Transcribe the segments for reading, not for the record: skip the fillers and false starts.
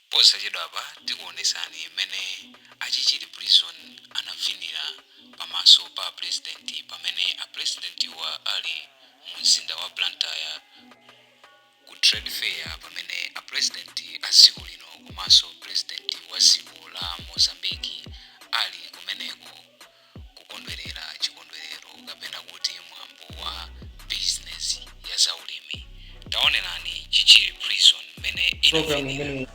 posachedwa apa tikuonesani mmene Chichiri prison anavinira pamaso pa president pamene a president wa ali Mzinda wa Blantyre ku Tradefair pamene a president asiku lino komanso president wa dziko la Mozambique ali kumeneko kukondwerera chikondwerero kapena kuti mwambo wa business ya zaulimi. Taonerani Chichiri prison mmene inavinira.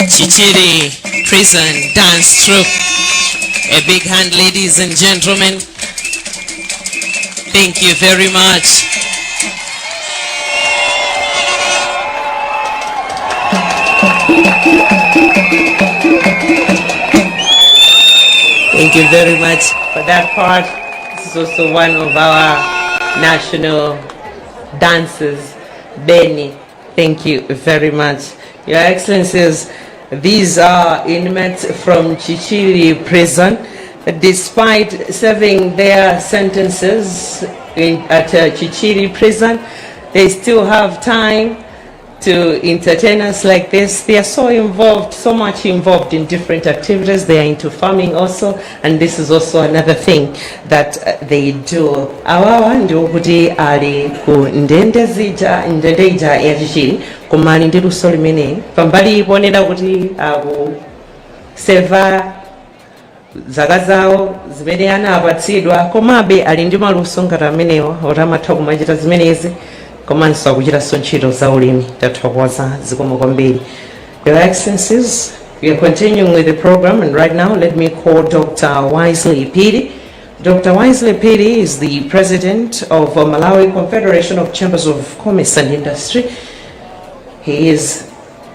Chichiri prison dance troupe. A big hand, ladies and gentlemen. Thank you very much. Thank you very much for that part. This is also one of our national dances. Benny, thank you very much. Your Excellencies, these are inmates from Chichiri prison. Despite serving their sentences at Chichiri prison, they still have time to entertain us like this. They are so involved, so much involved in different activities. They are into farming also, and this is also another thing that they do. Awawa ndio kuti ali ku ndende ija ya Chichiri kumali ndi luso limene pambali iponera kuti seva zaka zawo zimene anapatsidwa komabe ali ndi maluso ngati amenewa oti amatha kumachita zimenezi komanso akuchitanso ntchito za ulimi. Tathokoza zikomo kwambiri. Your Excellencies, we are continuing with the program, and right now let me call Dr. Wisely Piri. Dr. Wisely Piri is the president of Malawi Confederation of Chambers of Commerce and Industry. He is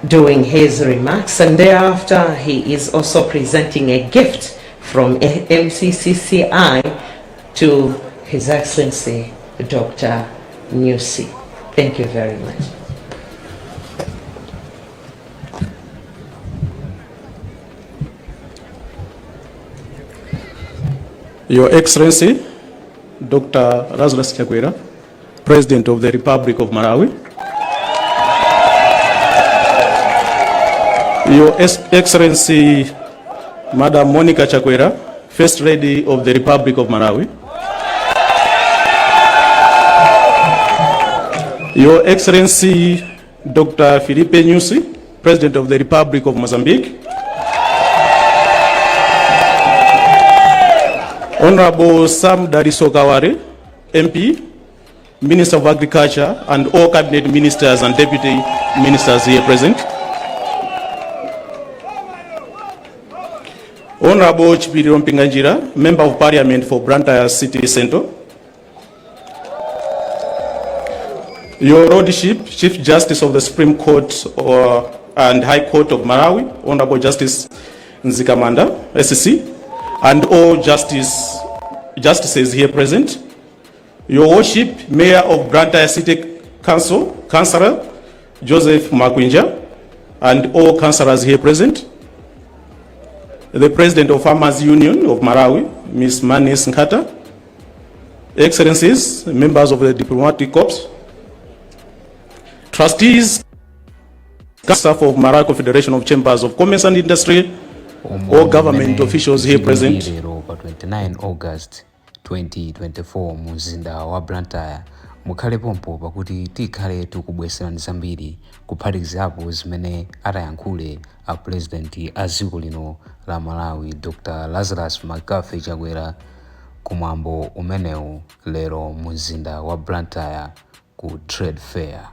doing his remarks, and thereafter he is also presenting a gift from MCCCI to His Excellency Dr. Nyusi. Thank you very much. Your Excellency, Dr. Achakwera, President of the Republic of Malawi. Your Excellency, Madam Monica Achakwera, First Lady of the Republic of Malawi. Your Excellency, Dr. Filipe Nyusi, President of the Republic of Mozambique. Honorable Sam Dariso Kaware, MP, Minister of Agriculture, and all cabinet ministers and deputy ministers here present. Honorable Chichiri Mpinganjira, Member of Parliament for Blantyre City Centre. Your Lordship, Chief Justice of the Supreme Court and High Court of Malawi, Honorable Justice Nzikamanda, SCC, and all justices here present. Your Worship, Mayor of Blantyre City Council, Councillor Joseph Makwinja, and all councillors here present. The President of Farmers Union of Malawi, Ms. Manis Nkata. Excellencies, members of the Diplomatic Corps, trustees, staff of Malawi Confederation of Chambers of Commerce and Industry, all government officials here present. Lero pa 29 August 2024 Mzinda wa Blantyre. Mukhale pompo pakuti tikhale tikubweserani zambiri kuphatikizapo zimene atayankhule a president a dziko lino la Malawi Dr. Lazarus Makafe Chakwera kumwambo umenewu lero mzinda wa Blantyre ku Tradefair.